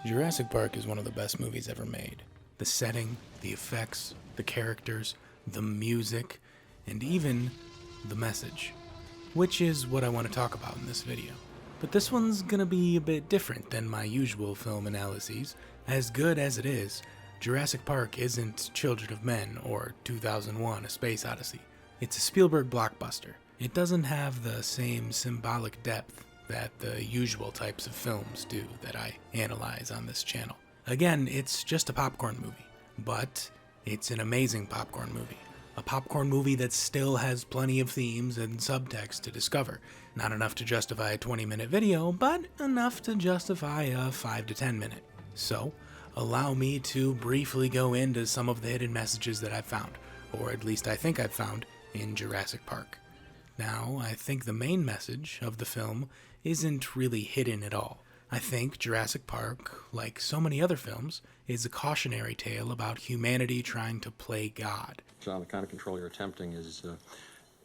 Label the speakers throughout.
Speaker 1: Jurassic Park is one of the best movies ever made. The setting, the effects, the characters, the music, and even the message. Which is what I want to talk about in this video. But this one's gonna be a bit different than my usual film analyses. As good as it is, Jurassic Park isn't Children of Men or 2001: A Space Odyssey. It's a Spielberg blockbuster. It doesn't have the same symbolic depth that the usual types of films do that I analyze on this channel. Again, it's just a popcorn movie, but it's an amazing popcorn movie. A popcorn movie that still has plenty of themes and subtext to discover. Not enough to justify a 20-minute video, but enough to justify a 5 to 10 minute. So, allow me to briefly go into some of the hidden messages that I've found, or at least I think I've found, in Jurassic Park. Now, I think the main message of the film isn't really hidden at all. I think Jurassic Park, like so many other films, is a cautionary tale about humanity trying to play God.
Speaker 2: John, the kind of control you're attempting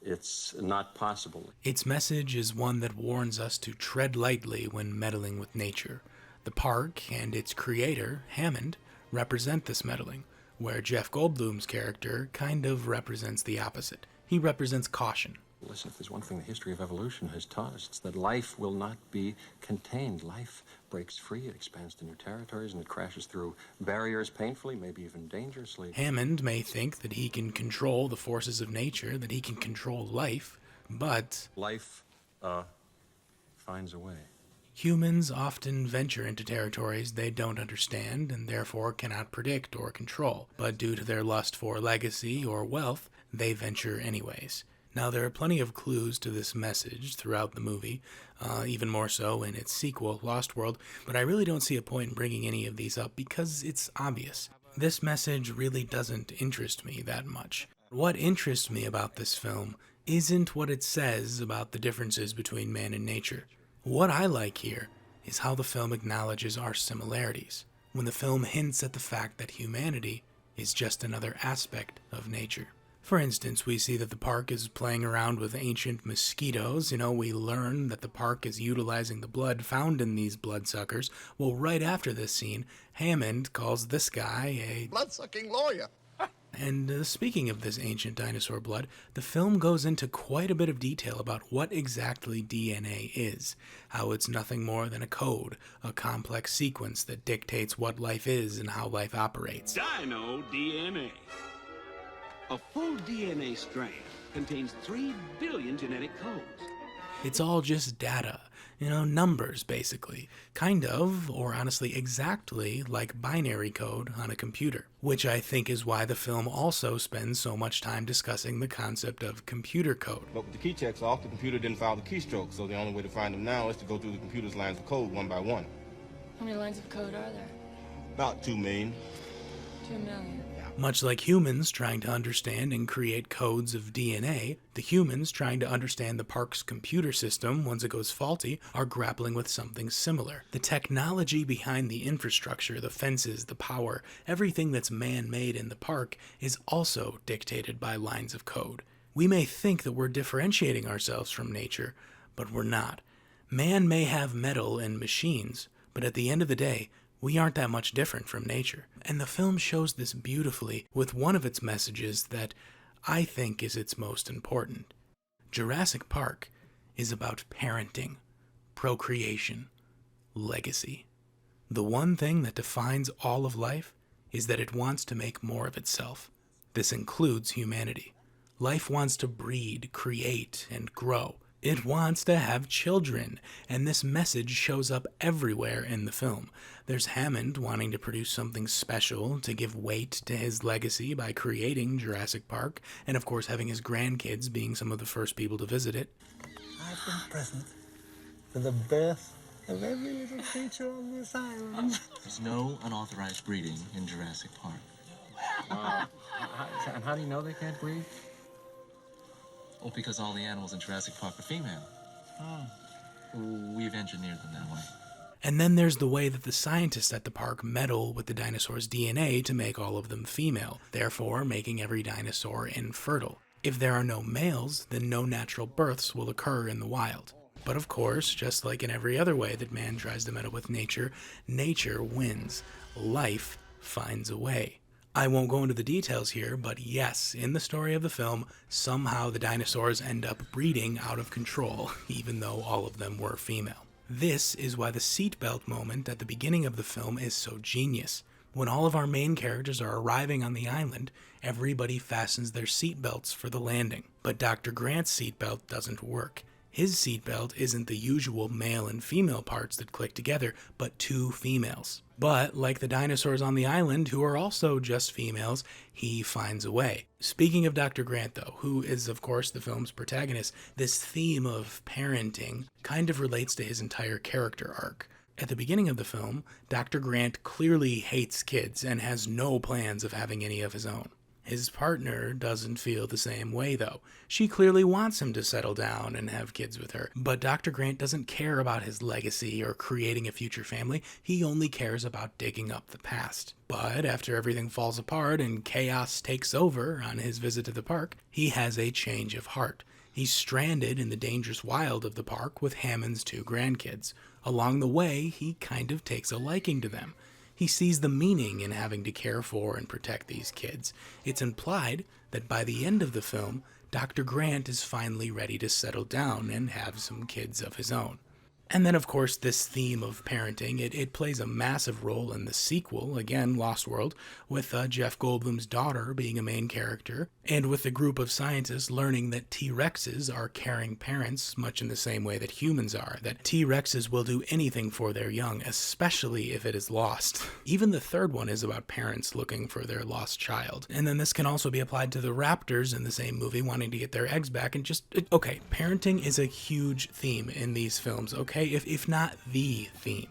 Speaker 2: it's not possible.
Speaker 1: Its message is one that warns us to tread lightly when meddling with nature. The park and its creator, Hammond, represent this meddling, where Jeff Goldblum's character kind of represents the opposite. He represents caution.
Speaker 2: Listen, if there's one thing the history of evolution has taught us, it's that life will not be contained. Life breaks free, it expands to new territories, and it crashes through barriers painfully, maybe even dangerously.
Speaker 1: Hammond may think that he can control the forces of nature, that he can control life, but
Speaker 2: life, finds a way.
Speaker 1: Humans often venture into territories they don't understand and therefore cannot predict or control, but due to their lust for legacy or wealth, they venture anyways. Now, there are plenty of clues to this message throughout the movie, even more so in its sequel, Lost World, but I really don't see a point in bringing any of these up because it's obvious. This message really doesn't interest me that much. What interests me about this film isn't what it says about the differences between man and nature. What I like here is how the film acknowledges our similarities, when the film hints at the fact that humanity is just another aspect of nature. For instance, we see that the park is playing around with ancient mosquitoes. We learn that the park is utilizing the blood found in these bloodsuckers. Well, right after this scene, Hammond calls this guy a
Speaker 3: blood-sucking lawyer.
Speaker 1: And speaking of this ancient dinosaur blood, the film goes into quite a bit of detail about what exactly DNA is, how it's nothing more than a code, a complex sequence that dictates what life is and how life operates.
Speaker 4: Dino DNA. A full DNA strand contains 3 billion genetic codes.
Speaker 1: It's all just data, numbers basically. Kind of, or honestly exactly, like binary code on a computer. Which I think is why the film also spends so much time discussing the concept of computer code.
Speaker 5: But with the key checks off, the computer didn't file the keystrokes, so the only way to find them now is to go through the computer's lines of code one by one.
Speaker 6: How many lines of code are there?
Speaker 5: About 2 million.
Speaker 6: 2 million.
Speaker 1: Much like humans trying to understand and create codes of DNA, the humans trying to understand the park's computer system once it goes faulty are grappling with something similar. The technology behind the infrastructure, the fences, the power, everything that's man-made in the park is also dictated by lines of code. We may think that we're differentiating ourselves from nature, but we're not. Man may have metal and machines, but at the end of the day, we aren't that much different from nature. And the film shows this beautifully with one of its messages that I think is its most important. Jurassic Park is about parenting, procreation, legacy. The one thing that defines all of life is that it wants to make more of itself. This includes humanity. Life wants to breed, create, and grow. It wants to have children, and this message shows up everywhere in the film. There's Hammond wanting to produce something special to give weight to his legacy by creating Jurassic Park, and of course having his grandkids being some of the first people to visit it.
Speaker 7: I've been present for the birth of every little creature on this island.
Speaker 8: There's no unauthorized breeding in Jurassic Park.
Speaker 2: And how do you know they can't breathe?
Speaker 8: Well, because all the animals in Jurassic Park are female. We've engineered them that way.
Speaker 1: And then there's the way that the scientists at the park meddle with the dinosaurs' DNA to make all of them female, therefore making every dinosaur infertile. If there are no males, then no natural births will occur in the wild. But of course, just like in every other way that man tries to meddle with nature, nature wins. Life finds a way. I won't go into the details here, but yes, in the story of the film, somehow the dinosaurs end up breeding out of control, even though all of them were female. This is why the seatbelt moment at the beginning of the film is so genius. When all of our main characters are arriving on the island, everybody fastens their seatbelts for the landing. But Dr. Grant's seatbelt doesn't work. His seatbelt isn't the usual male and female parts that click together, but two females. But, like the dinosaurs on the island, who are also just females, he finds a way. Speaking of Dr. Grant, though, who is, of course, the film's protagonist, this theme of parenting kind of relates to his entire character arc. At the beginning of the film, Dr. Grant clearly hates kids and has no plans of having any of his own. His partner doesn't feel the same way, though. She clearly wants him to settle down and have kids with her. But Dr. Grant doesn't care about his legacy or creating a future family. He only cares about digging up the past. But after everything falls apart and chaos takes over on his visit to the park, he has a change of heart. He's stranded in the dangerous wild of the park with Hammond's two grandkids. Along the way, he kind of takes a liking to them. He sees the meaning in having to care for and protect these kids. It's implied that by the end of the film, Dr. Grant is finally ready to settle down and have some kids of his own. And then, of course, this theme of parenting, it plays a massive role in the sequel, again, Lost World, with Jeff Goldblum's daughter being a main character, and with a group of scientists learning that T-Rexes are caring parents, much in the same way that humans are, that T-Rexes will do anything for their young, especially if it is lost. Even the third one is about parents looking for their lost child. And then this can also be applied to the raptors in the same movie wanting to get their eggs back, and okay, parenting is a huge theme in these films, okay? If not the theme.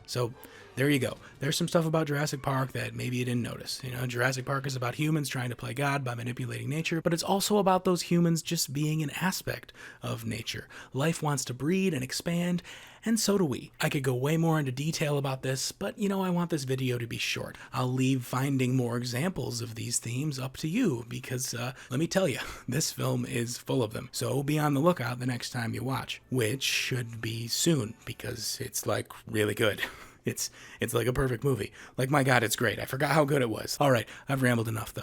Speaker 1: So there you go. There's some stuff about Jurassic Park that maybe you didn't notice. You know, Jurassic Park is about humans trying to play God by manipulating nature, but it's also about those humans just being an aspect of nature. Life wants to breed and expand, and so do we. I could go way more into detail about this, but I want this video to be short. I'll leave finding more examples of these themes up to you, because let me tell you, this film is full of them. So be on the lookout the next time you watch, which should be soon, because it's like really good. It's like a perfect movie. Like, my God, it's great. I forgot how good it was. All right, I've rambled enough though.